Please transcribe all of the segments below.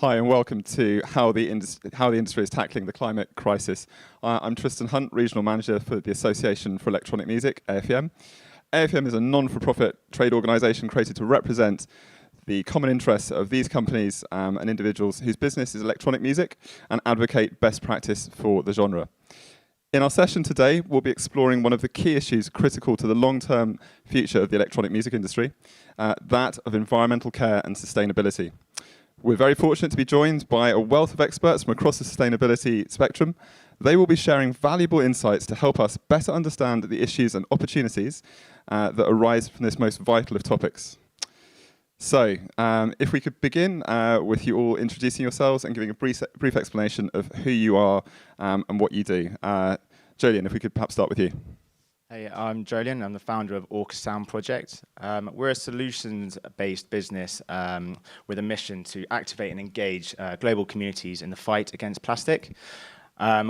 Hi and welcome to how the industry is tackling the climate crisis. I'm Tristian Hunt, Regional Manager for the Association for Electronic Music, AFEM. AFEM is a non-for-profit trade organisation created to represent the common interests of these companies and individuals whose business is electronic music and advocate best practice for the genre. In our session today, we'll be exploring one of the key issues critical to the long-term future of the electronic music industry, that of environmental care and sustainability. We're very fortunate to be joined by a wealth of experts from across the sustainability spectrum. They will be sharing valuable insights to help us better understand the issues and opportunities that arise from this most vital of topics. So, if we could begin with you all introducing yourselves and giving a brief explanation of who you are and what you do. Jolyon, if we could perhaps start with you. Hey, I'm Jolyon. I'm the founder of Orca Sound Project. We're a solutions-based business with a mission to activate and engage global communities in the fight against plastic.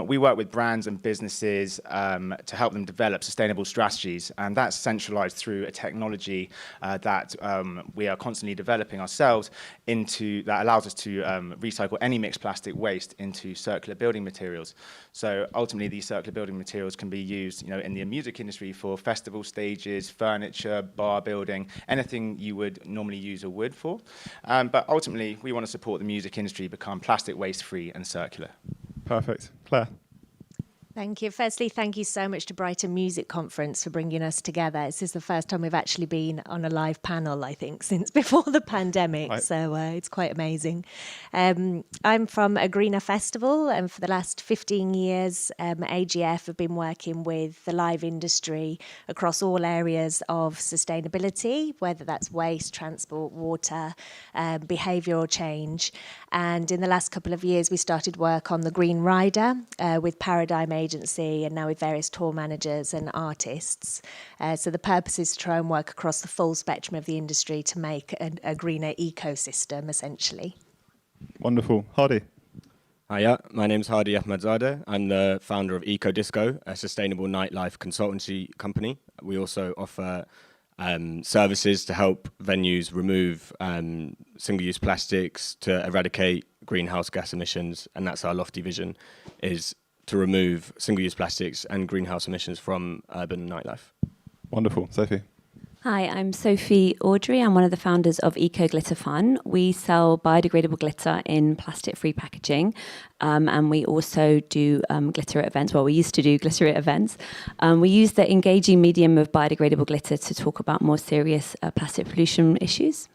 We work with brands and businesses to help them develop sustainable strategies, and that's centralized through a technology that we are constantly developing ourselves that allows us to recycle any mixed plastic waste into circular building materials. So ultimately, these circular building materials can be used, in the music industry for festival stages, furniture, bar building, anything you would normally use a wood for. But ultimately, we want to support the music industry become plastic waste-free and circular. Perfect. Claire. Thank you. Firstly, thank you so much to Brighton Music Conference for bringing us together. This is the first time we've actually been on a live panel, I think, since before the pandemic. Right. So it's quite amazing. I'm from a Greener Festival, and for the last 15 years, AGF have been working with the live industry across all areas of sustainability, whether that's waste, transport, water, behavioural change. And in the last couple of years, we started work on the Green Rider with Paradigm Agency and now with various tour managers and artists. So the purpose is to try and work across the full spectrum of the industry to make a greener ecosystem, essentially. Wonderful. Hadi. Hiya, my name's Hadi Ahmadzadeh. I'm the founder of Ecodisco, a sustainable nightlife consultancy company. We also offer services to help venues remove single-use plastics, to eradicate greenhouse gas emissions, and that's our lofty vision, is to remove single-use plastics and greenhouse emissions from urban nightlife. Wonderful. Sophie. Hi, I'm Sophie Awdry. I'm one of the founders of Eco Glitter Fun. We sell biodegradable glitter in plastic-free packaging, and we also do glitter at events. Well, we used to do glitter at events. We use the engaging medium of biodegradable glitter to talk about more serious plastic pollution issues.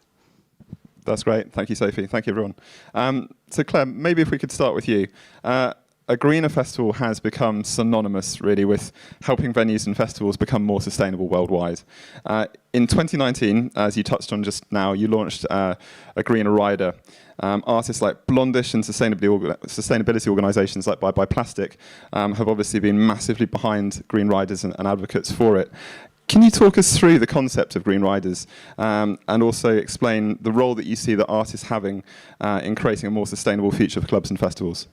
That's great. Thank you, Sophie. Thank you, everyone. So, Claire, maybe if we could start with you. A greener festival has become synonymous, really, with helping venues and festivals become more sustainable worldwide. In 2019, as you touched on just now, you launched a greener rider. Artists like Blondish and sustainability organisations like Bye Plastic have obviously been massively behind green riders and advocates for it. Can you talk us through the concept of green riders and also explain the role that you see that artists having in creating a more sustainable future for clubs and festivals?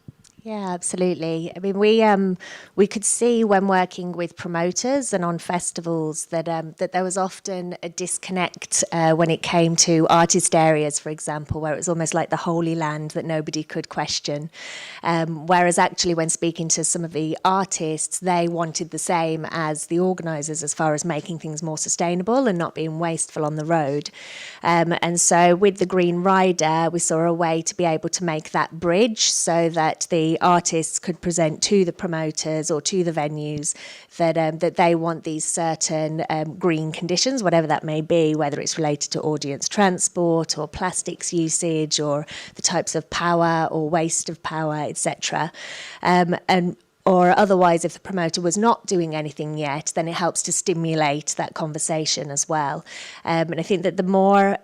Yeah, absolutely. I mean, we could see when working with promoters and on festivals that there was often a disconnect when it came to artist areas, for example, where it was almost like the holy land that nobody could question. Whereas actually when speaking to some of the artists, they wanted the same as the organisers as far as making things more sustainable and not being wasteful on the road. And so with the Green Rider, we saw a way to be able to make that bridge so that the artists could present to the promoters or to the venues that they want these certain green conditions, whatever that may be, whether it's related to audience transport or plastics usage or the types of power or waste of power, etc. Or otherwise, if the promoter was not doing anything yet, then it helps to stimulate that conversation as well. And I think that the more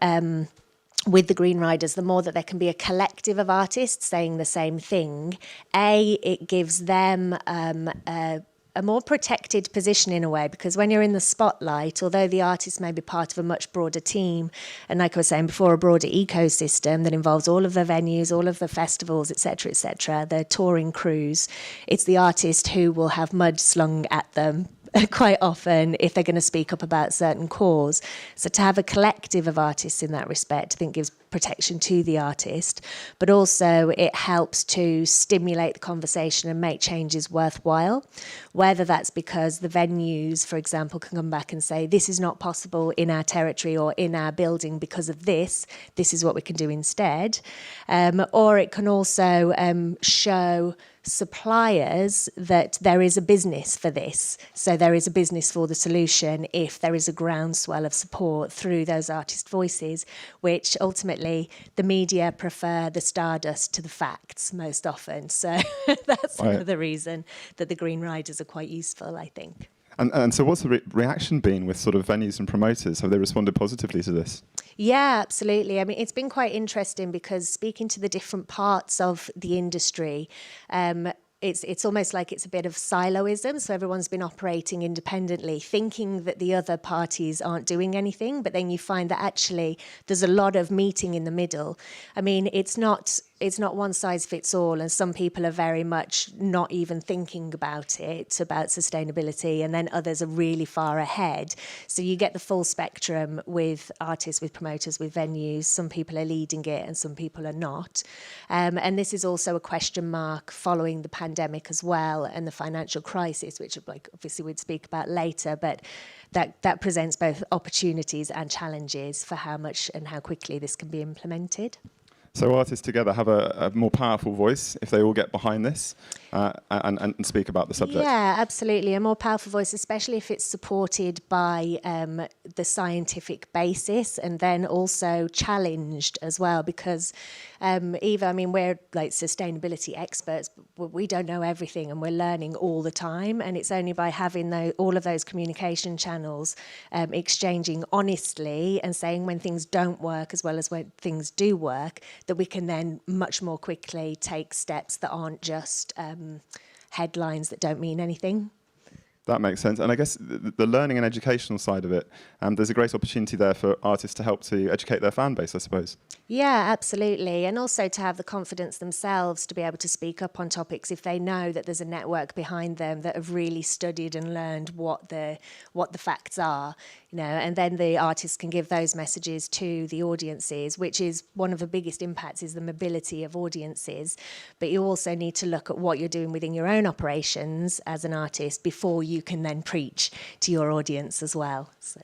with the Green Riders, the more that there can be a collective of artists saying the same thing, it gives them a more protected position in a way, because when you're in the spotlight, although the artist may be part of a much broader team, and like I was saying before, a broader ecosystem that involves all of the venues, all of the festivals, etc., the touring crews, it's the artist who will have mud slung at them quite often if they're going to speak up about certain cause. So to have a collective of artists in that respect, I think gives protection to the artist, but also it helps to stimulate the conversation and make changes worthwhile, whether that's because the venues, for example, can come back and say, this is not possible in our territory or in our building because of this is what we can do instead. Or it can also show suppliers that there is a business for this. So there is a business for the solution if there is a groundswell of support through those artist voices, which ultimately the media prefer the stardust to the facts most often. So that's another reason that the Green Riders are quite useful, I think. And so what's the reaction been with sort of venues and promoters? Have they responded positively to this? Yeah, absolutely. I mean, it's been quite interesting because speaking to the different parts of the industry, it's almost like it's a bit of siloism. So everyone's been operating independently, thinking that the other parties aren't doing anything. But then you find that actually there's a lot of meeting in the middle. I mean, it's not one size fits all, and some people are very much not even thinking about it, about sustainability, and then others are really far ahead. So you get the full spectrum with artists, with promoters, with venues. Some people are leading it and some people are not. And this is also a question mark following the pandemic as well, and the financial crisis, which obviously we'd speak about later, but that presents both opportunities and challenges for how much and how quickly this can be implemented. So artists together have a more powerful voice if they all get behind this and speak about the subject. Yeah, absolutely. A more powerful voice, especially if it's supported by the scientific basis and then also challenged as well. Because Eva, I mean, we're like sustainability experts, but we don't know everything and we're learning all the time. And it's only by having all of those communication channels exchanging honestly and saying when things don't work as well as when things do work, that we can then much more quickly take steps that aren't just headlines that don't mean anything. That makes sense. And I guess the learning and educational side of it, there's a great opportunity there for artists to help to educate their fan base, I suppose. Yeah, absolutely. And also to have the confidence themselves to be able to speak up on topics if they know that there's a network behind them that have really studied and learned what the facts are, and then the artists can give those messages to the audiences, which is one of the biggest impacts is the mobility of audiences. But you also need to look at what you're doing within your own operations as an artist before you can then preach to your audience as well. So.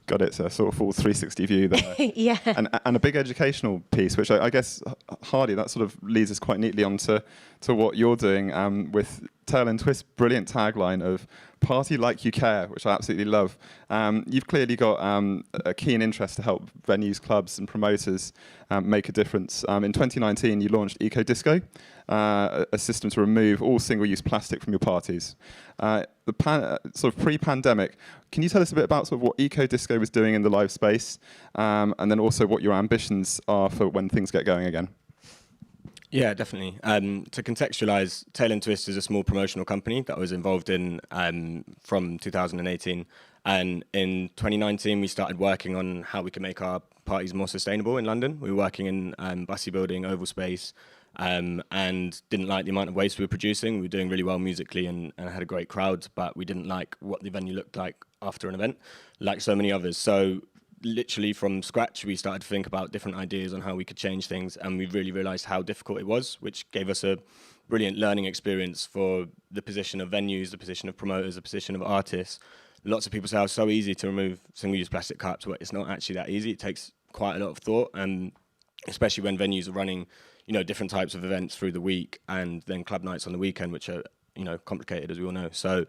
Got it. So a sort of full 360 view there. Yeah. And a big educational piece, which I guess, Hadi, that sort of leads us quite neatly on to what you're doing with Tail and Twist's brilliant tagline of "Party like you care," which I absolutely love. You've clearly got a keen interest to help venues, clubs and promoters make a difference. In 2019, you launched Ecodisco, a system to remove all single-use plastic from your parties. Sort of pre-pandemic, can you tell us a bit about sort of what Ecodisco was doing in the live space, and then also what your ambitions are for when things get going again? Yeah, definitely. To contextualise, Tail and Twist is a small promotional company that I was involved in from 2018. And in 2019, we started working on how we could make our parties more sustainable in London. We were working in Bussey Building, Oval Space, and didn't like the amount of waste we were producing. We were doing really well musically and had a great crowd, but we didn't like what the venue looked like after an event, like so many others. So literally from scratch, we started to think about different ideas on how we could change things, and we really realised how difficult it was, which gave us a brilliant learning experience for the position of venues, the position of promoters, the position of artists. Lots of people say it's so easy to remove single-use plastic cups, but it's not actually that easy. It takes quite a lot of thought, and especially when venues are running, different types of events through the week, and then club nights on the weekend, which are, complicated, as we all know. So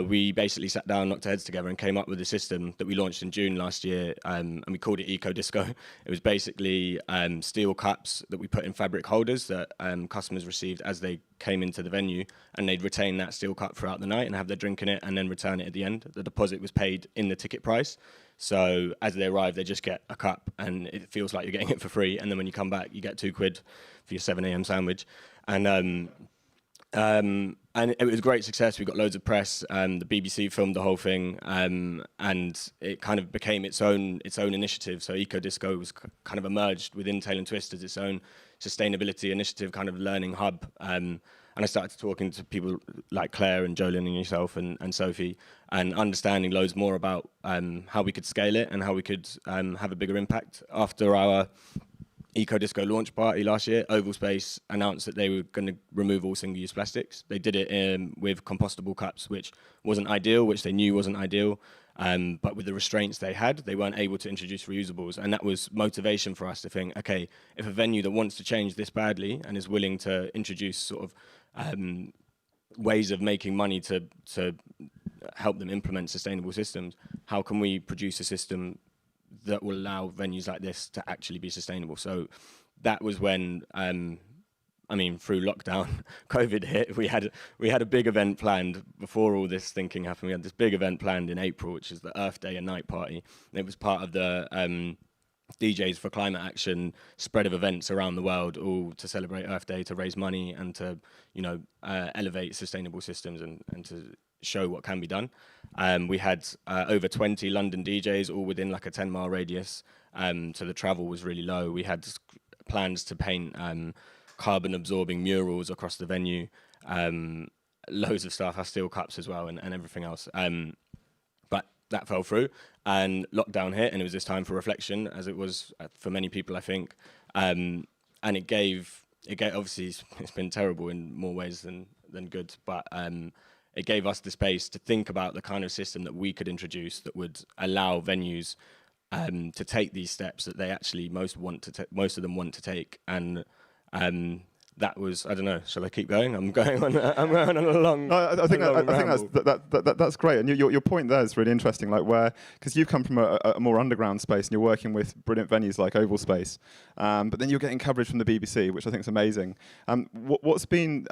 we basically sat down, knocked our heads together, and came up with a system that we launched in June last year, and we called it Ecodisco. It was basically steel cups that we put in fabric holders that customers received as they came into the venue, and they'd retain that steel cup throughout the night and have their drink in it and then return it at the end. The deposit was paid in the ticket price. So as they arrive, they just get a cup and it feels like you're getting it for free. And then when you come back, you get £2 for your 7 a.m. sandwich. And it was a great success. We got loads of press. The BBC filmed the whole thing, and it kind of became its own initiative. So Ecodisco was kind of emerged within Tail and Twist as its own sustainability initiative, kind of learning hub. And I started talking to people like Claire and Jolyon and yourself and Sophie, and understanding loads more about how we could scale it and how we could have a bigger impact. After our Ecodisco launch party last year, Oval Space announced that they were going to remove all single-use plastics. They did it with compostable cups, which wasn't ideal, which they knew wasn't ideal. But with the restraints they had, they weren't able to introduce reusables. And that was motivation for us to think, okay, if a venue that wants to change this badly and is willing to introduce sort of ways of making money to help them implement sustainable systems, how can we produce a system that will allow venues like this to actually be sustainable? So that was when, through lockdown, COVID hit. We had a big event planned before all this thinking happened. We had this big event planned in April, which is the Earth Day and Night Party. And it was part of the DJs for Climate Action spread of events around the world, all to celebrate Earth Day, to raise money and to, elevate sustainable systems and to show what can be done. We had over 20 London DJs, all within like a 10-mile radius, so the travel was really low. We had plans to paint carbon-absorbing murals across the venue, loads of stuff, our steel cups as well, and everything else. But that fell through, and lockdown hit, and it was this time for reflection, as it was for many people, I think. And it gave obviously, it's been terrible in more ways than good, but it gave us the space to think about the kind of system that we could introduce that would allow venues to take these steps that they actually most of them want to take. And that was, I don't know, shall I keep going? I'm going on a long. No, I think that's great, and your point there is really interesting. Like because you've come from a more underground space, and you're working with brilliant venues like Oval Space, but then you're getting coverage from the BBC, which I think is amazing. What's been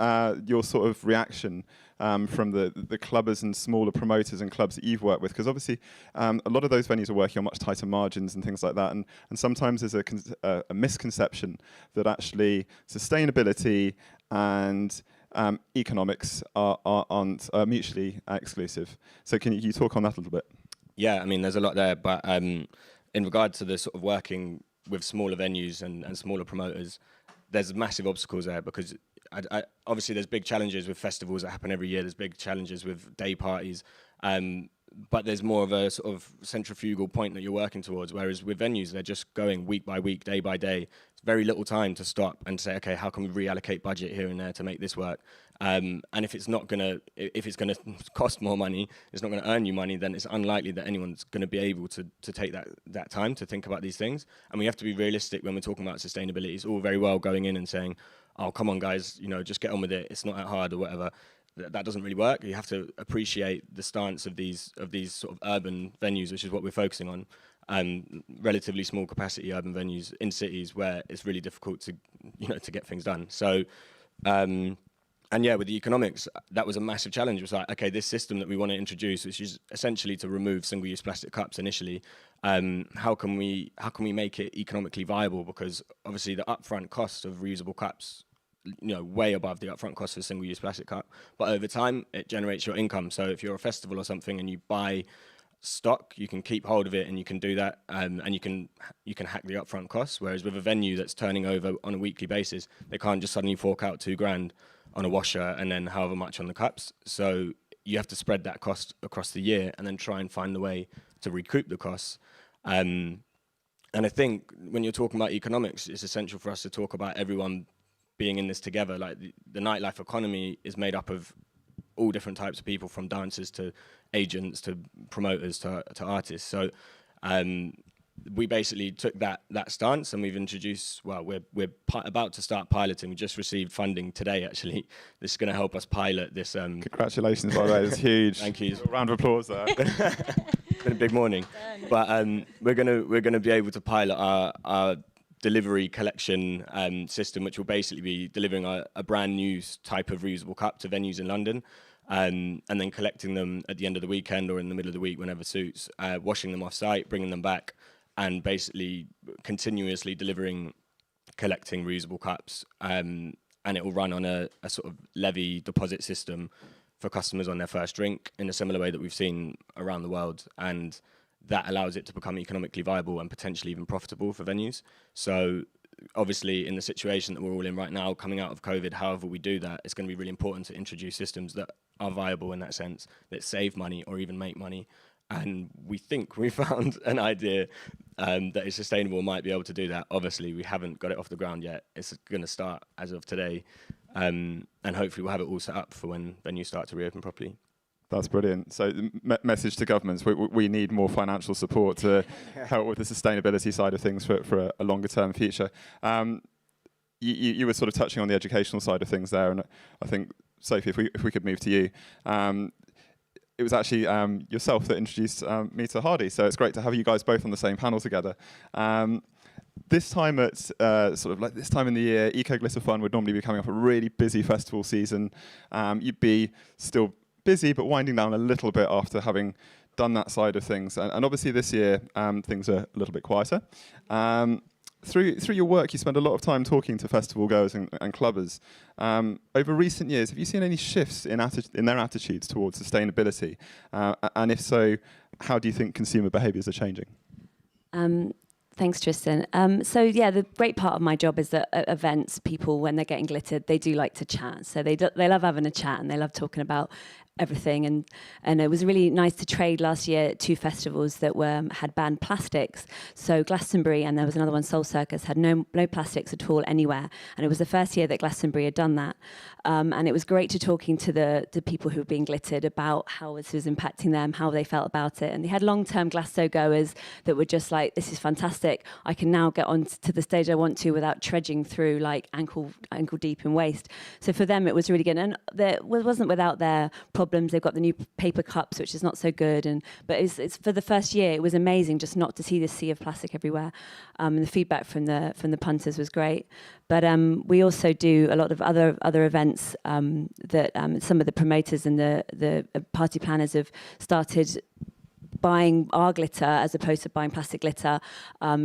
your sort of reaction from the clubbers and smaller promoters and clubs that you've worked with? Because obviously, a lot of those venues are working on much tighter margins and things like that, and sometimes there's a misconception that actually sustainability and economics aren't mutually exclusive. So can you talk on that a little bit? Yeah, there's a lot there, but in regard to the sort of working with smaller venues and smaller promoters, there's massive obstacles there, because obviously there's big challenges with festivals that happen every year. There's big challenges with day parties, but there's more of a sort of centrifugal point that you're working towards. Whereas with venues, they're just going week by week, day by day. It's very little time to stop and say, okay, how can we reallocate budget here and there to make this work? And if it's gonna cost more money, it's not gonna earn you money, then it's unlikely that anyone's gonna be able to take that time to think about these things. And we have to be realistic when we're talking about sustainability. It's all very well going in and saying, oh, come on, guys, just get on with it. It's not that hard or whatever. That doesn't really work. You have to appreciate the stance of these sort of urban venues, which is what we're focusing on. Relatively small capacity urban venues in cities where it's really difficult to get things done. So, and yeah, with the economics, that was a massive challenge. It was like, okay, this system that we want to introduce, which is essentially to remove single-use plastic cups initially, how can we make it economically viable? Because obviously the upfront cost of reusable cups, way above the upfront cost of a single-use plastic cup. But over time, it generates your income. So if you're a festival or something and you buy stock, you can keep hold of it and you can do that, and you can hack the upfront costs. Whereas with a venue that's turning over on a weekly basis, they can't just suddenly fork out $2,000 on a washer and then however much on the cups. So you have to spread that cost across the year and then try and find the way to recoup the costs. And I think when you're talking about economics, it's essential for us to talk about everyone being in this together. Like the nightlife economy is made up of all different types of people, from dancers to agents to promoters to artists. So we basically took that stance, and we've introduced, we're about to start piloting. We just received funding today, actually. This is going to help us pilot this. Congratulations, by the way, it's huge. Thank you. A round of applause there. It's been a big morning. But we're gonna be able to pilot our delivery collection system, which will basically be delivering a brand new type of reusable cup to venues in London, and then collecting them at the end of the weekend or in the middle of the week, whenever suits, washing them off site, bringing them back, and basically continuously collecting reusable cups. And it will run on a sort of levy deposit system for customers on their first drink, in a similar way that we've seen around the world. And that allows it to become economically viable and potentially even profitable for venues. So obviously, in the situation that we're all in right now, coming out of COVID, however we do that, it's going to be really important to introduce systems that are viable in that sense, that save money or even make money. And we think we found an idea that is sustainable might be able to do that. Obviously, we haven't got it off the ground yet. It's going to start as of today, and hopefully we'll have it all set up for when venues start to reopen properly. That's brilliant. So the message to governments, we need more financial support to help with the sustainability side of things for a longer term future. You were sort of touching on the educational side of things there, and I think, Sophie, if we could move to you. It was actually yourself that introduced me to Hadi, so it's great to have you guys both on the same panel together. This time at sort of like this time in the year, Eco Glitter Fun would normally be coming up a really busy festival season. You'd be still busy, but winding down a little bit after having done that side of things. And obviously this year, things are a little bit quieter. Through your work, you spend a lot of time talking to festival goers and clubbers. Over recent years, have you seen any shifts in their attitudes towards sustainability? And if so, how do you think consumer behaviours are changing? Thanks, Tristian. So yeah, the great part of my job is that at events, people, when they're getting glittered, they do like to chat. So they love having a chat, and they love talking about everything. And it was really nice to trade last year at 2 festivals that had banned plastics. So Glastonbury, and there was another one, Soul Circus, had no plastics at all anywhere. And it was the first year that Glastonbury had done that. And it was great to talking to the people who were being glittered about how this was impacting them, how they felt about it. And they had long-term Glasto goers that were just like, this is fantastic. I can now get on to the stage I want to without trudging through like ankle deep in waste. So for them, it was really good. And it wasn't without their problems. They've got the new paper cups, which is not so good. But it's for the first year, it was amazing just not to see this sea of plastic everywhere. And the feedback from the punters was great. But we also do a lot of other events that some of the promoters and the party planners have started buying our glitter as opposed to buying plastic glitter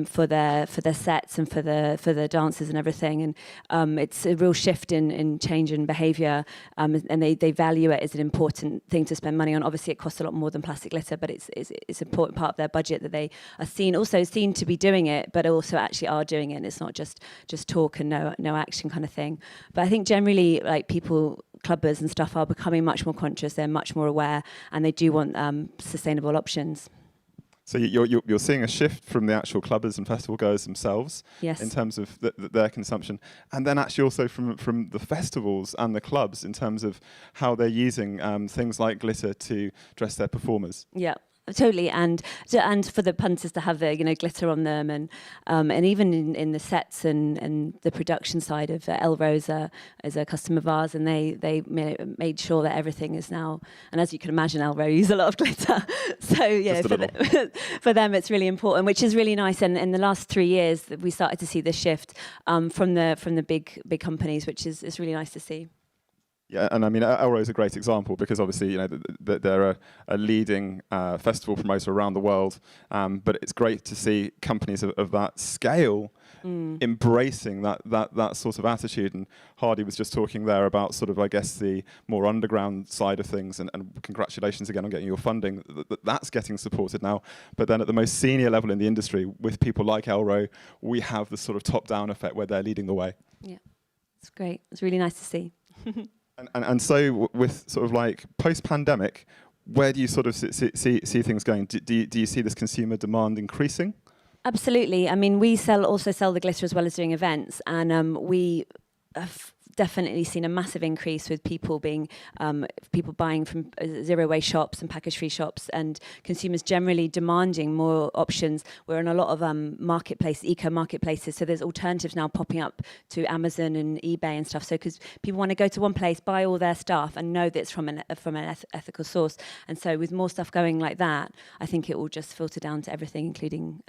for their sets and for the dancers and everything. And it's a real shift in change in behaviour, and they value it as an important thing to spend money on. Obviously, it costs a lot more than plastic glitter, but it's an important part of their budget that they are seen to be doing it, but also actually are doing it. And it's not just talk and no action kind of thing. But I think generally, like clubbers and stuff are becoming much more conscious. They're much more aware, and they do want sustainable options. So you're seeing a shift from the actual clubbers and festival goers themselves, yes, in terms of their consumption, and then actually also from the festivals and the clubs in terms of how they're using things like glitter to dress their performers. Yeah. Totally, and for the punters to have the glitter on them, and even in the sets and the production side of Elrose is a customer of ours, and they made sure that everything is now. And as you can imagine, Elro use a lot of glitter, so yeah, for them it's really important, which is really nice. And in the last 3 years, we started to see this shift from the big companies, which is really nice to see. Yeah, and I mean, Elro is a great example because obviously, they're a leading festival promoter around the world. But it's great to see companies of that scale embracing that sort of attitude. And Hadi was just talking there about sort of, I guess, the more underground side of things. And congratulations again on getting your funding. That's getting supported now. But then at the most senior level in the industry, with people like Elro, we have the sort of top-down effect where they're leading the way. Yeah, it's great. It's really nice to see. And so with sort of like post-pandemic, where do you sort of see things going? Do you see this consumer demand increasing? Absolutely. I mean, we also sell the glitter as well as doing events, and we have definitely seen a massive increase with people buying from zero-waste shops and package-free shops, and consumers generally demanding more options. We're in a lot of eco marketplaces, so there's alternatives now popping up to Amazon and eBay and stuff. So because people want to go to one place, buy all their stuff, and know that it's from an ethical source. And so with more stuff going like that, I think it will just filter down to everything, including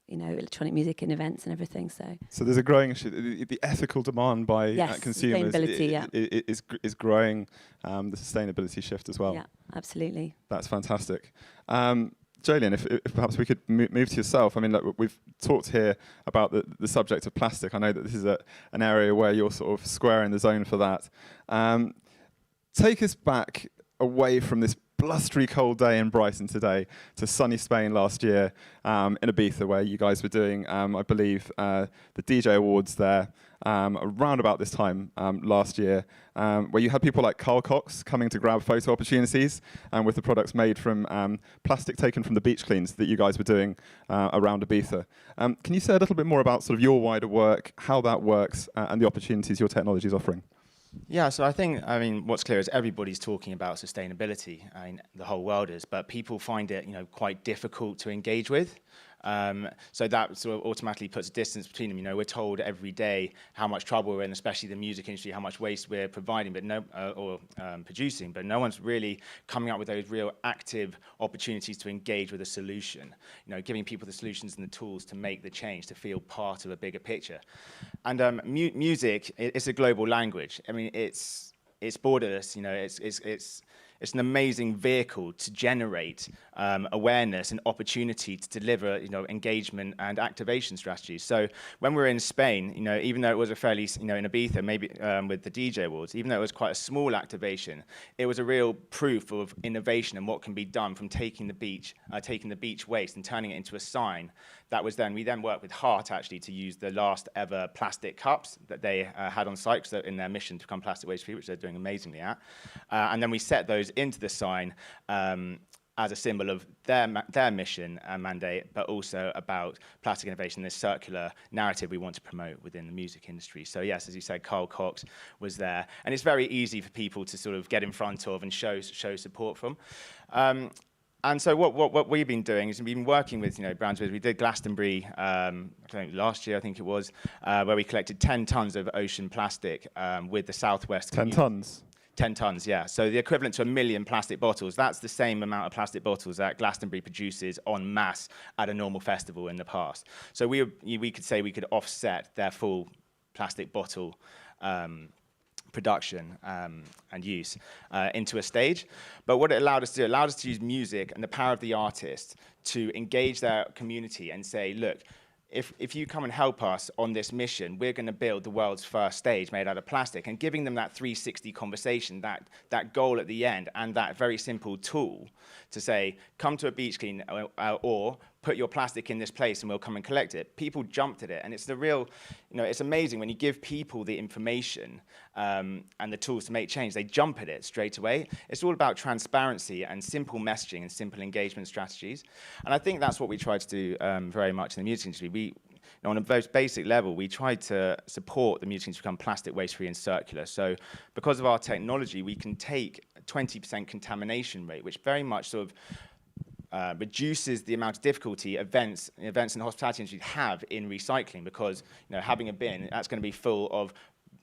electronic music and events and everything. So there's a growing issue. The ethical demand by consumers is growing. The sustainability shift as well. Yeah, absolutely. That's fantastic. Jolyon, if perhaps we could move to yourself. I mean, we've talked here about the subject of plastic. I know that this is an area where you're sort of square in the zone for that. Take us back away from this blustery cold day in Brighton today to sunny Spain last year in Ibiza, where you guys were doing, I believe, the DJ Awards there around about this time last year, where you had people like Carl Cox coming to grab photo opportunities with the products made from plastic taken from the beach cleans that you guys were doing around Ibiza. Can you say a little bit more about sort of your wider work, how that works, and the opportunities your technology is offering? Yeah, so I mean, what's clear is everybody's talking about sustainability. I mean, the whole world is, but people find it, quite difficult to engage with. So that sort of automatically puts a distance between them. We're told every day how much trouble we're in, especially the music industry, how much waste we're providing, but producing. But no one's really coming up with those real active opportunities to engage with a solution. Giving people the solutions and the tools to make the change, to feel part of a bigger picture. And music, it's a global language. I mean, it's borderless. It's an amazing vehicle to generate awareness and opportunity to deliver, engagement and activation strategies. So when we were in Spain, even though it was a fairly, in Ibiza, maybe with the DJ Awards, even though it was quite a small activation, it was a real proof of innovation and what can be done from taking the beach waste and turning it into a sign. We then worked with Heart actually to use the last ever plastic cups that they had on site, so in their mission to become plastic waste free, which they're doing amazingly at. And then we set those into the sign as a symbol of their mission and mandate, but also about plastic innovation, this circular narrative we want to promote within the music industry. So yes, as you said, Carl Cox was there. And it's very easy for people to sort of get in front of and show support from. And so what we've been doing is we've been working with brands. We did Glastonbury last year, I think it was, where we collected 10 tons of ocean plastic with the Southwest 10 tons? 10 tons, yeah. So the equivalent to 1 million plastic bottles. That's the same amount of plastic bottles that Glastonbury produces en masse at a normal festival in the past. So we could say we could offset their full plastic bottle production and use into a stage. But what it allowed us to do, it allowed us to use music and the power of the artist to engage their community and say, look, if you come and help us on this mission, we're going to build the world's first stage made out of plastic, and giving them that 360 conversation, that goal at the end, and that very simple tool to say, come to a beach clean or put your plastic in this place and we'll come and collect it. People jumped at it, and it's the real, it's amazing when you give people the information and the tools to make change, they jump at it straight away. It's all about transparency and simple messaging and simple engagement strategies. And I think that's what we try to do very much in the music industry. On a very basic level, we try to support the music industry to become plastic waste-free and circular. So because of our technology, we can take a 20% contamination rate, which very much sort of reduces the amount of difficulty events in the hospitality industry have in recycling, because having a bin, that's going to be full of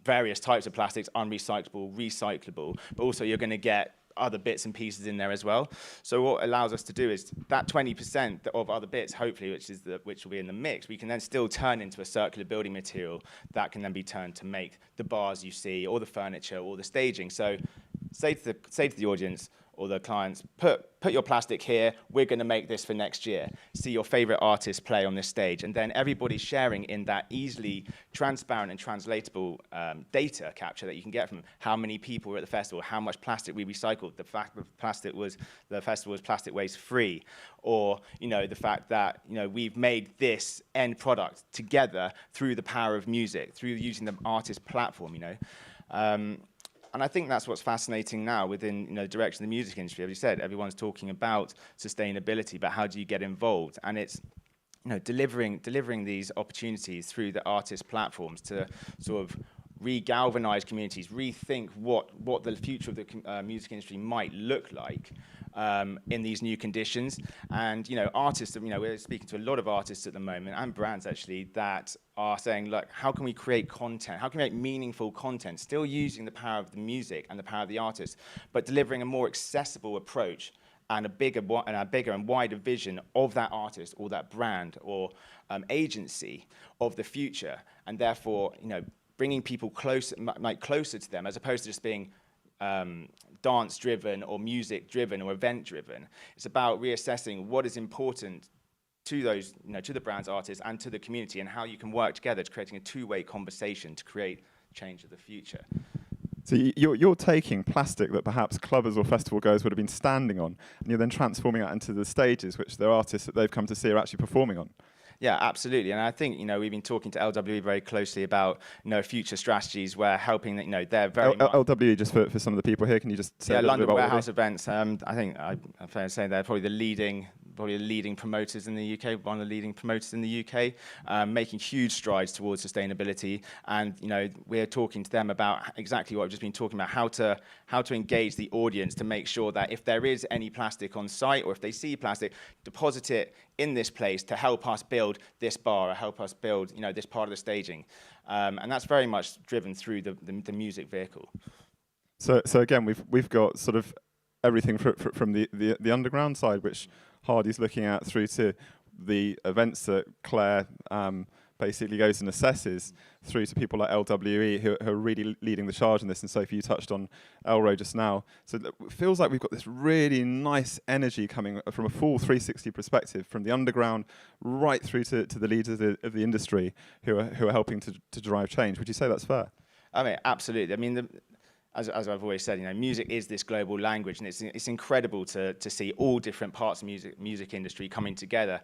various types of plastics, unrecyclable, recyclable, but also you're going to get other bits and pieces in there as well. So what allows us to do is that 20% of other bits, hopefully, which will be in the mix, we can then still turn into a circular building material that can then be turned to make the bars you see, or the furniture, or the staging. So say to the audience or the clients, put your plastic here, we're going to make this for next year. See your favorite artist play on this stage. And then everybody's sharing in that easily transparent and translatable data capture that you can get from how many people were at the festival, how much plastic we recycled, the fact that the festival was plastic waste free, or the fact that we've made this end product together through the power of music, through using the artist platform. And I think that's what's fascinating now within the direction of the music industry. As you said, everyone's talking about sustainability, but how do you get involved? And it's delivering these opportunities through the artist platforms to sort of re-galvanize communities, rethink what the future of the music industry might look like in these new conditions. And artists, we're speaking to a lot of artists at the moment, and brands actually, that are saying, look, how can we create content? How can we make meaningful content, still using the power of the music and the power of the artist, but delivering a more accessible approach and a bigger and wider vision of that artist or that brand or agency of the future, and therefore, bringing people closer to them, as opposed to just being dance-driven or music-driven or event-driven. It's about reassessing what is important to those, to the brands, artists, and to the community, and how you can work together to creating a two-way conversation to create change of the future. So you're taking plastic that perhaps clubbers or festival goers would have been standing on, and you're then transforming that into the stages which their artists that they've come to see are actually performing on. Yeah, absolutely. And I think, we've been talking to LWE very closely about, future strategies where helping, they're very LWE, just for some of the people here, can you just say a little London bit about Warehouse Events. I think I'm fair to say they're probably the leading promoters in the UK, one of the leading promoters in the UK, making huge strides towards sustainability. And we're talking to them about exactly what I've just been talking about, how to engage the audience to make sure that if there is any plastic on site, or if they see plastic, deposit it in this place to help us build this bar, or help us build this part of the staging. And that's very much driven through the music vehicle. So again, we've got sort of everything from the underground side, which Hadi's looking at, through to the events that Claire basically goes and assesses, through to people like LWE who are really leading the charge in this. And Sophie, you touched on Elro just now. So it feels like we've got this really nice energy coming from a full 360 perspective, from the underground right through to the leaders of the industry who are helping to drive change. Would you say that's fair? I mean, absolutely. I mean, as I've always said, music is this global language, and it's incredible to see all different parts of music industry coming together.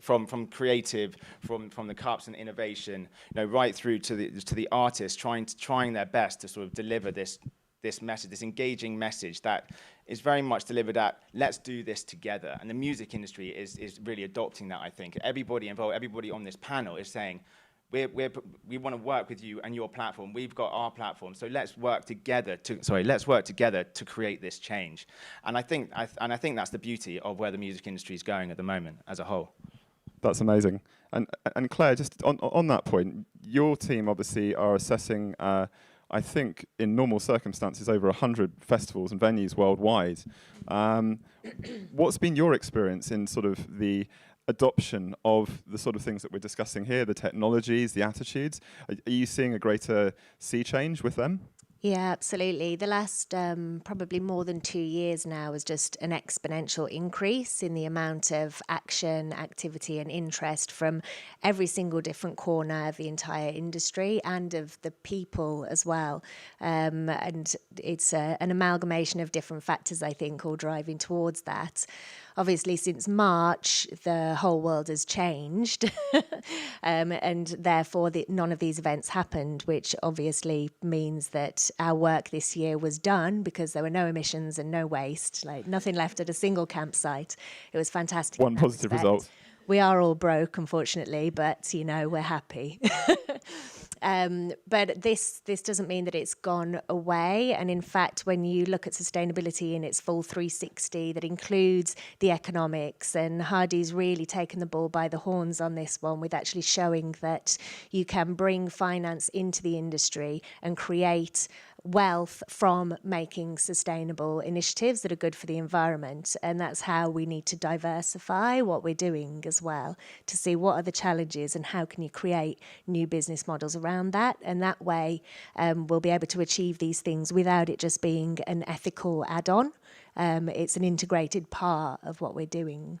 From creative, from the cups and innovation, right through to the artists trying their best to sort of deliver this message, this engaging message that is very much delivered at, let's do this together. And the music industry is really adopting that. I think everybody involved, everybody on this panel is saying, we want to work with you and your platform. We've got our platform, so let's work together to create this change. And I think that's the beauty of where the music industry is going at the moment as a whole. That's amazing. And Claire, just on that point, your team obviously are assessing, I think, in normal circumstances, over 100 festivals and venues worldwide. What's been your experience in sort of the adoption of the sort of things that we're discussing here, the technologies, the attitudes? Are you seeing a greater sea change with them? Yeah, absolutely. The last probably more than 2 years now was just an exponential increase in the amount of action, activity and interest from every single different corner of the entire industry and of the people as well. And it's an amalgamation of different factors, I think, all driving towards that. Obviously, since March, the whole world has changed, and therefore none of these events happened, which obviously means that our work this year was done because there were no emissions and no waste, like nothing left at a single campsite. It was fantastic. One positive result. We are all broke, unfortunately, but we're happy. But this doesn't mean that it's gone away. And in fact, when you look at sustainability in its full 360, that includes the economics, and Hadi's really taken the bull by the horns on this one with actually showing that you can bring finance into the industry and create wealth from making sustainable initiatives that are good for the environment. And that's how we need to diversify what we're doing as well, to see what are the challenges and how can you create new business models around that. And that way we'll be able to achieve these things without it just being an ethical add-on. It's an integrated part of what we're doing.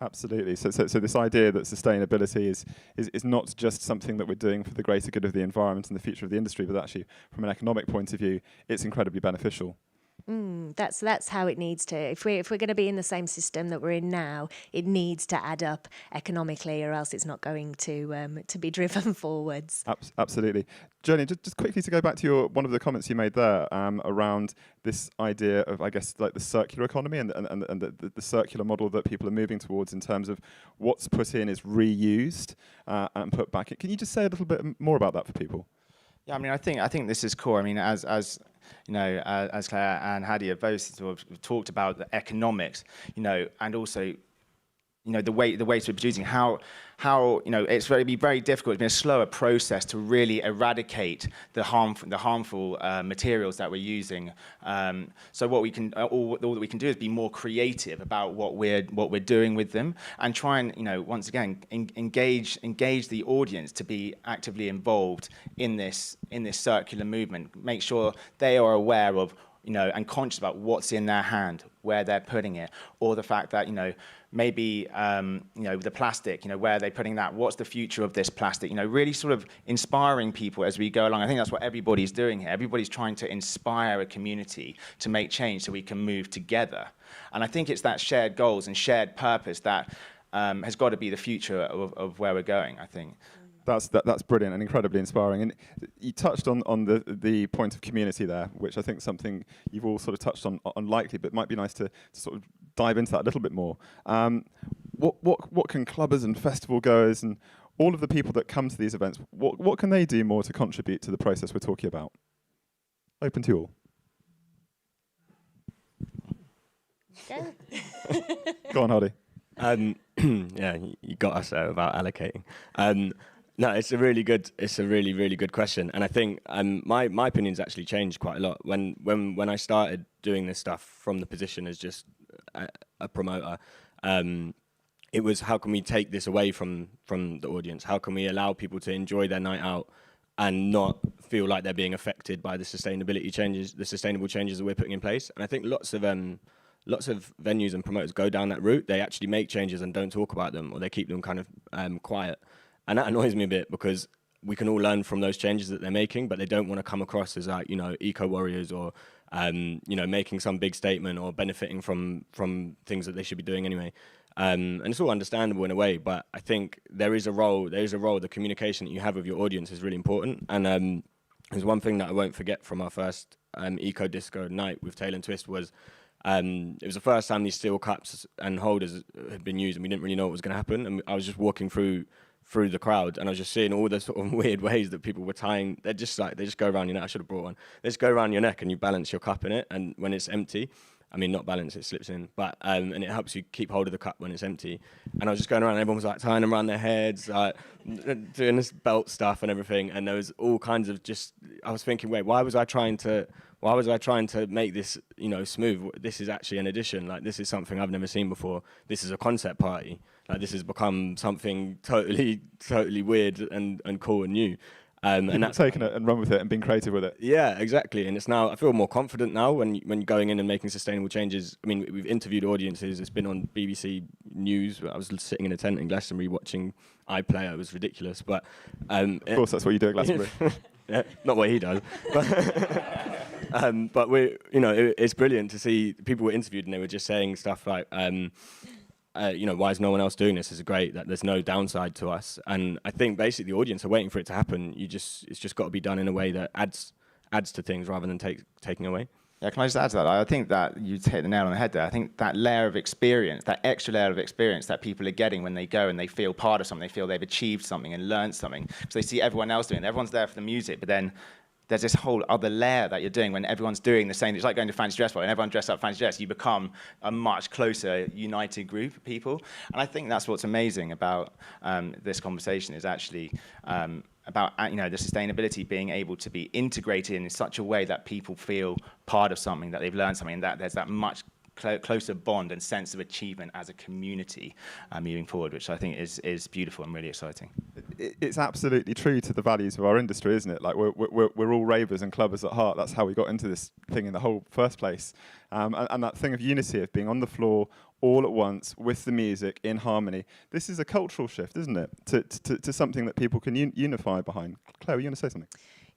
Absolutely. So this idea that sustainability is not just something that we're doing for the greater good of the environment and the future of the industry, but actually from an economic point of view, it's incredibly beneficial. That's how it needs to. If we're going to be in the same system that we're in now, it needs to add up economically, or else it's not going to be driven forwards. Absolutely. Jolyon, just quickly to go back to one of the comments you made there around this idea of, I guess, like the circular economy and the circular model that people are moving towards in terms of what's put in is reused and put back in. Can you just say a little bit more about that for people? Yeah, I mean, I think this is core. I mean, as Claire and Hadi have both sort of talked about the economics, and also, the waste we're producing, how it's be very difficult. It's been a slower process to really eradicate the harmful materials that we're using. So all that we can do is be more creative about what we're doing with them, and try and once again engage the audience to be actively involved in this circular movement. Make sure they are aware of and conscious about what's in their hand, where they're putting it, or the fact that maybe the plastic, where are they putting that? What's the future of this plastic? Really sort of inspiring people as we go along. I think that's what everybody's doing here. Everybody's trying to inspire a community to make change so we can move together. And I think it's that shared goals and shared purpose that has got to be the future of where we're going, I think. That's brilliant and incredibly inspiring. And you touched on the point of community there, which I think is something you've all sort of touched on lightly, but it might be nice to sort of dive into that a little bit more. What can clubbers and festival goers and all of the people that come to these events, what can they do more to contribute to the process we're talking about? Open to you all. Go on, Hadi. Yeah, you got us there about allocating. No, it's a really good question, and I think my opinion's actually changed quite a lot. When I started doing this stuff from the position as just a promoter, it was how can we take this away from the audience? How can we allow people to enjoy their night out and not feel like they're being affected by the sustainable changes that we're putting in place? And I think lots of venues and promoters go down that route. They actually make changes and don't talk about them, or they keep them kind of quiet. And that annoys me a bit because we can all learn from those changes that they're making, but they don't want to come across as like, eco warriors or, making some big statement or benefiting from things that they should be doing anyway. And it's all understandable in a way, but I think there is a role, the communication that you have with your audience is really important. And there's one thing that I won't forget from our first Ecodisco night with Tail and Twist was, it was the first time these steel cups and holders had been used, and we didn't really know what was going to happen. And I was just walking through the crowd, and I was just seeing all the sort of weird ways that people were tying. They just go around your neck. I should have brought one. They just go around your neck, and you balance your cup in it. And when it's empty, I mean, not balance, it slips in. But and it helps you keep hold of the cup when it's empty. And I was just going around, and everyone was like tying them around their heads, doing this belt stuff and everything. And there was all kinds of I was thinking, wait, why was I trying to make this, smooth? This is actually an addition. Like, this is something I've never seen before. This is a concept party. Like, this has become something totally weird and cool and new. And that's taken it and run with it and been creative with it. Yeah, exactly. And it's now, I feel more confident now when you're going in and making sustainable changes. I mean, we've interviewed audiences. It's been on BBC News. I was sitting in a tent in Glastonbury watching iPlayer. It was ridiculous. But of course, that's what you do at Glastonbury. Yeah, not what he does. But it's brilliant to see people were interviewed and they were just saying stuff like, why is no one else doing this? It's great that there's no downside to us. And I think basically the audience are waiting for it to happen. It's just got to be done in a way that adds to things rather than taking away. Yeah, can I just add to that? I think that you hit the nail on the head there. I think that layer of experience, that extra layer of experience that people are getting when they go and they feel part of something, they feel they've achieved something and learned something. So they see everyone else doing it. Everyone's there for the music, but then there's this whole other layer that you're doing when everyone's doing the same. It's like going to fancy dress party and everyone dressed up fancy dress. You become a much closer, united group of people. And I think that's what's amazing about this conversation is actually about the sustainability being able to be integrated in such a way that people feel part of something, that they've learned something, and that there's that much closer bond and sense of achievement as a community moving forward, which I think is beautiful and really exciting. It's absolutely true to the values of our industry, isn't it? Like we're all ravers and clubbers at heart. That's how we got into this thing in the whole first place. And that thing of unity, of being on the floor all at once with the music in harmony. This is a cultural shift, isn't it? To something that people can unify behind. Claire, were you going to say something?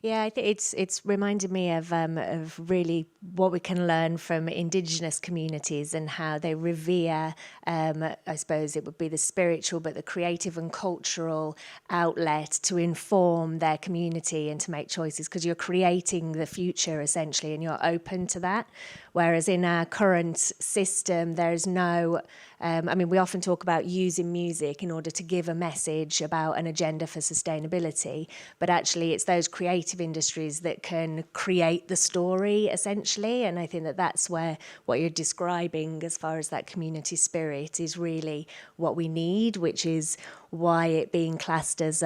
Yeah, I think it's reminded me of really what we can learn from Indigenous communities and how they revere, I suppose it would be the spiritual, but the creative and cultural outlet to inform their community and to make choices, because you're creating the future essentially and you're open to that. Whereas in our current system, there's no, we often talk about using music in order to give a message about an agenda for sustainability, but actually it's those creative industries that can create the story essentially. And I think that that's where what you're describing as far as that community spirit is really what we need, which is why it being classed as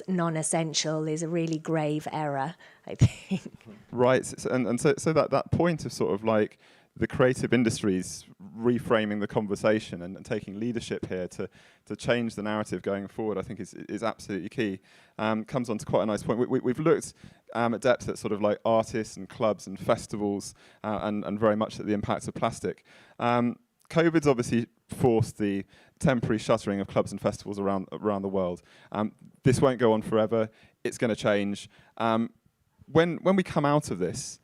non-essential is a really grave error, I think. Right, and so that point of sort of like the creative industries reframing the conversation and taking leadership here to change the narrative going forward, I think is absolutely key. Comes on to quite a nice point. We've looked at depth at sort of like artists and clubs and festivals and very much at the impacts of plastic. COVID's obviously forced the temporary shuttering of clubs and festivals around the world. This won't go on forever. It's going to change. When we come out of this,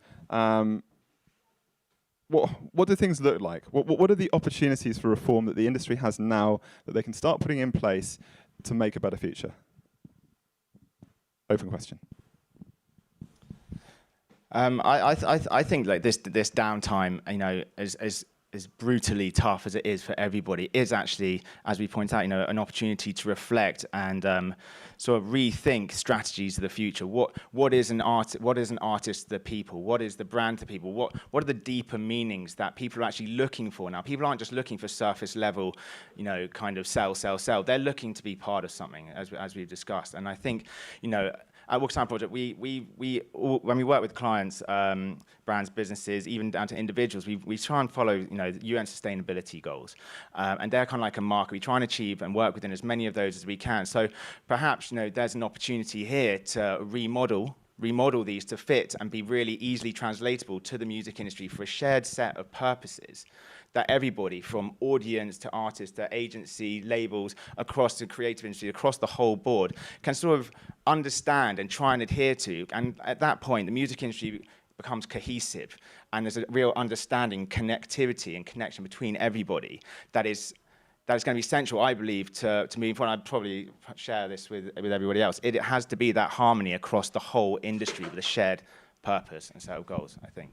what do things look like? What are the opportunities for reform that the industry has now that they can start putting in place to make a better future? Open question. I think like this downtime, you know, as brutally tough as it is for everybody, is actually, as we point out, you know, an opportunity to reflect and sort of rethink strategies of the future. What is an artist to the people? What is the brand to people? What are the deeper meanings that people are actually looking for now? People aren't just looking for surface level, you know, kind of sell. They're looking to be part of something, as we've discussed. And I think, you know, at Orca Sound Project, when we work with clients, brands, businesses, even down to individuals, we try and follow, you know, the UN sustainability goals, and they're kind of like a marker. We try and achieve and work within as many of those as we can. So perhaps, you know, there's an opportunity here to remodel these to fit and be really easily translatable to the music industry for a shared set of purposes that everybody, from audience to artists to agency, labels, across the creative industry, across the whole board, can sort of understand and try and adhere to. And at that point, the music industry becomes cohesive, and there's a real understanding, connectivity and connection between everybody that is going to be central, I believe, to moving forward. I'd probably share this with everybody else. It has to be that harmony across the whole industry with a shared purpose and set of goals, I think.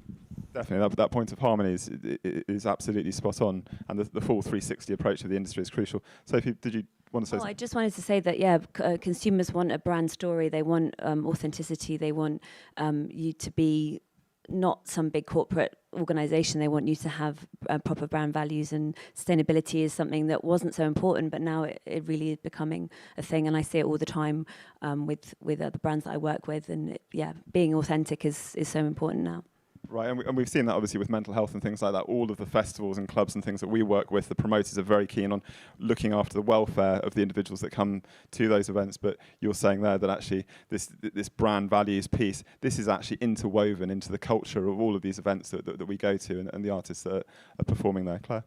Definitely, that point of harmony is absolutely spot on, and the full 360 approach of the industry is crucial. Sophie, did you want to say something? I just wanted to say that, yeah, consumers want a brand story. They want authenticity. They want you to be not some big corporate organization. They want you to have proper brand values, and sustainability is something that wasn't so important, but now it really is becoming a thing. And I see it all the time with other brands that I work with. And yeah, being authentic is so important now. Right, and we've seen that obviously with mental health and things like that. All of the festivals and clubs and things that we work with, the promoters are very keen on looking after the welfare of the individuals that come to those events. But you're saying there that actually this brand values piece, this is actually interwoven into the culture of all of these events that we go to and the artists that are performing there. Claire?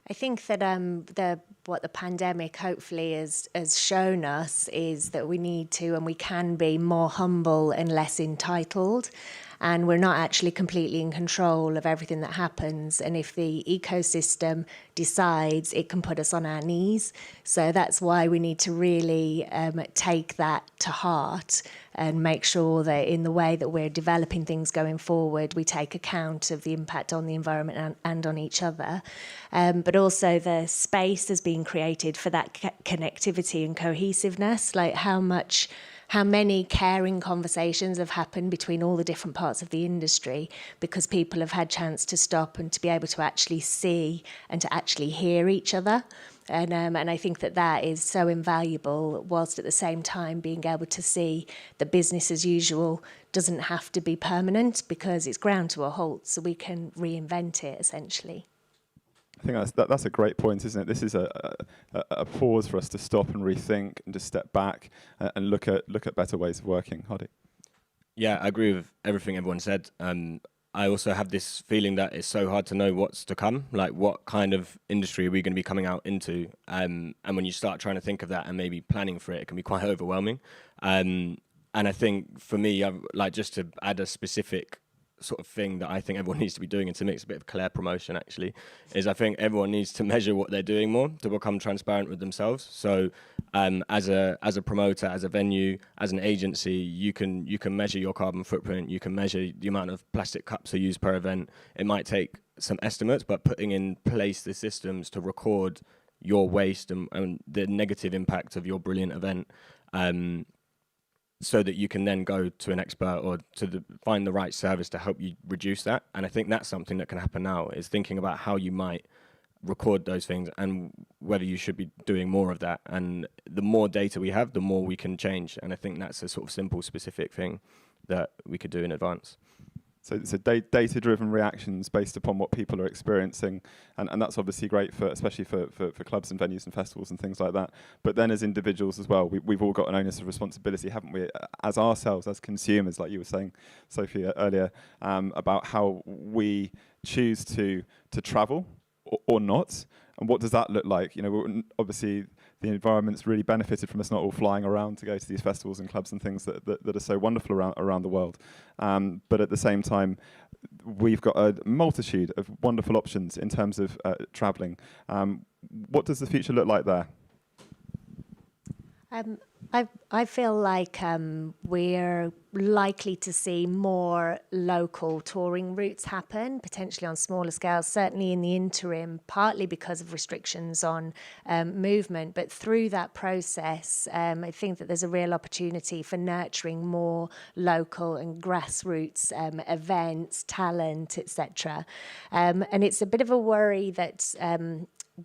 I think that what the pandemic hopefully has shown us is that we need to and we can be more humble and less entitled. And we're not actually completely in control of everything that happens. And if the ecosystem decides, it can put us on our knees. So that's why we need to really take that to heart and make sure that in the way that we're developing things going forward, we take account of the impact on the environment and on each other. But also the space has been created for that connectivity and cohesiveness, like how many caring conversations have happened between all the different parts of the industry because people have had chance to stop and to be able to actually see and to actually hear each other. And I think that is so invaluable, whilst at the same time being able to see that business as usual doesn't have to be permanent because it's ground to a halt, so we can reinvent it essentially. I think that's a great point, isn't it? This is a pause for us to stop and rethink and just step back and look at better ways of working. Hadi? Yeah, I agree with everything everyone said. I also have this feeling that it's so hard to know what's to come, like what kind of industry are we going to be coming out into? And when you start trying to think of that and maybe planning for it, it can be quite overwhelming. And I think for me, like just to add a specific sort of thing that I think everyone needs to be doing, and to mix a bit of Claire promotion actually, is I think everyone needs to measure what they're doing more to become transparent with themselves. So as a promoter, as a venue, as an agency, you can measure your carbon footprint, you can measure the amount of plastic cups are used per event. It might take some estimates, but putting in place the systems to record your waste and the negative impact of your brilliant event, so that you can then go to an expert or find the right service to help you reduce that. And I think that's something that can happen now, is thinking about how you might record those things and whether you should be doing more of that. And the more data we have, the more we can change. And I think that's a sort of simple, specific thing that we could do in advance. So data-driven reactions based upon what people are experiencing, and that's obviously great especially for clubs and venues and festivals and things like that. But then as individuals as well, we've all got an onus of responsibility, haven't we, as ourselves, as consumers, like you were saying, Sophie, earlier, about how we choose to travel or not? And what does that look like? You know, obviously the environment's really benefited from us not all flying around to go to these festivals and clubs and things that are so wonderful around the world. But at the same time, we've got a multitude of wonderful options in terms of travelling. What does the future look like there? I feel like we're likely to see more local touring routes happen, potentially on smaller scales, certainly in the interim, partly because of restrictions on movement. But through that process, I think that there's a real opportunity for nurturing more local and grassroots events, talent, etc. And it's a bit of a worry that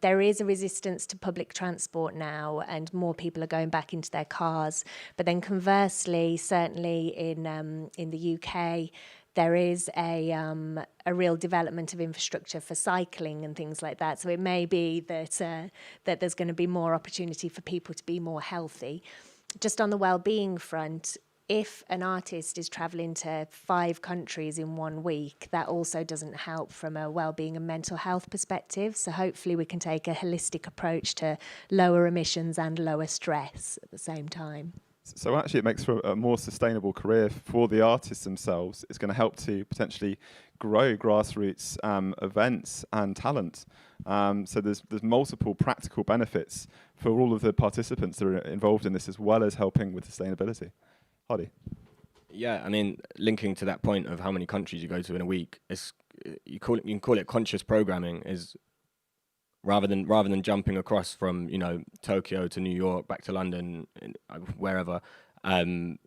there is a resistance to public transport now, and more people are going back into their cars. But then conversely, certainly in the UK, there is a real development of infrastructure for cycling and things like that. So it may be that that there's going to be more opportunity for people to be more healthy. Just on the well-being front, if an artist is travelling to 5 countries in 1 week, that also doesn't help from a well-being and mental health perspective. So hopefully we can take a holistic approach to lower emissions and lower stress at the same time. So actually it makes for a more sustainable career for the artists themselves. It's going to help to potentially grow grassroots events and talent. So there's multiple practical benefits for all of the participants that are involved in this, as well as helping with sustainability. Hadi. Yeah, I mean, linking to that point of how many countries you go to in a week, you can call it conscious programming. Is rather than jumping across from Tokyo to New York back to London, wherever. You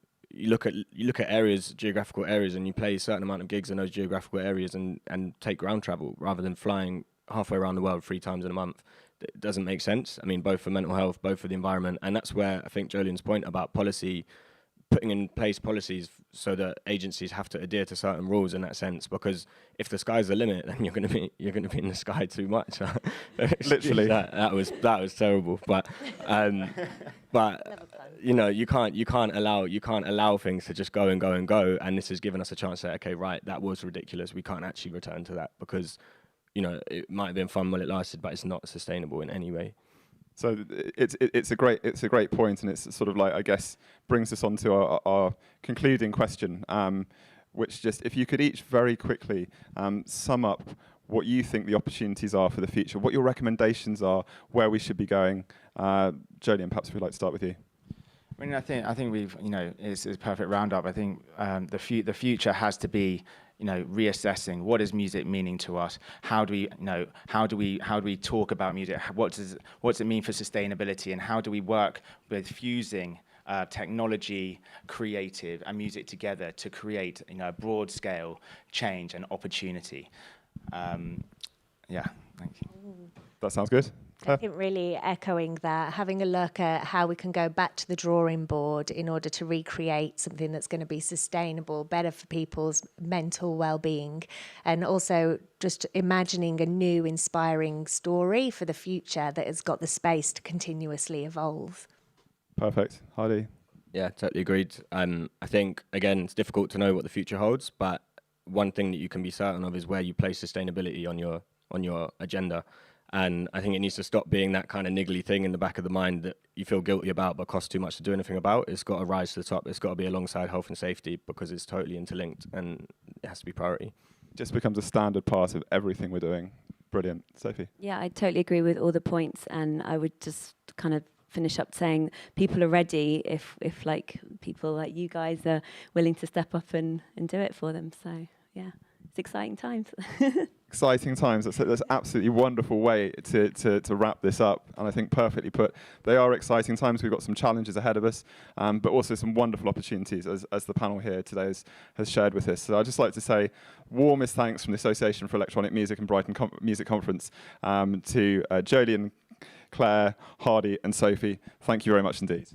look at areas, geographical areas, and you play a certain amount of gigs in those geographical areas, and take ground travel rather than flying halfway around the world 3 times in a month. It doesn't make sense. I mean, both for mental health, both for the environment, and that's where I think Jolyon's point about policy. Putting in place policies so that agencies have to adhere to certain rules in that sense, because if the sky's the limit, then you're going to be in the sky too much. Literally, that was terrible. But you can't allow things to just go and go and go. And this has given us a chance to say, okay, right, that was ridiculous. We can't actually return to that because it might have been fun while it lasted, but it's not sustainable in any way. So it's a great point, and it's sort of like, I guess, brings us on to our concluding question, which just, if you could each very quickly sum up what you think the opportunities are for the future, what your recommendations are, where we should be going. Jolyon, perhaps we'd like to start with you. I mean, I think we've, it's a perfect roundup. I think the future has to be, reassessing what is music meaning to us. How do we talk about music? What does it mean for sustainability? And how do we work with fusing technology, creative, and music together to create, a broad scale change and opportunity? Thank you. That sounds good. I think really echoing that, having a look at how we can go back to the drawing board in order to recreate something that's going to be sustainable, better for people's mental well-being, and also just imagining a new, inspiring story for the future that has got the space to continuously evolve. Perfect. Hadi? Yeah, totally agreed. I think, again, it's difficult to know what the future holds, but one thing that you can be certain of is where you place sustainability on your agenda. And I think it needs to stop being that kind of niggly thing in the back of the mind that you feel guilty about but costs too much to do anything about. It's got to rise to the top. It's got to be alongside health and safety because it's totally interlinked and it has to be priority. Just becomes a standard part of everything we're doing. Brilliant. Sophie? Yeah, I totally agree with all the points, and I would just kind of finish up saying people are ready if like people like you guys are willing to step up and do it for them. So yeah, it's exciting times. Exciting times. That's absolutely wonderful way to wrap this up, and I think perfectly put. They are exciting times. We've got some challenges ahead of us, but also some wonderful opportunities, as the panel here today has shared with us. So I'd just like to say warmest thanks from the Association for Electronic Music and Brighton Music Conference to Jolyon, Claire, Hadi and Sophie. Thank you very much indeed.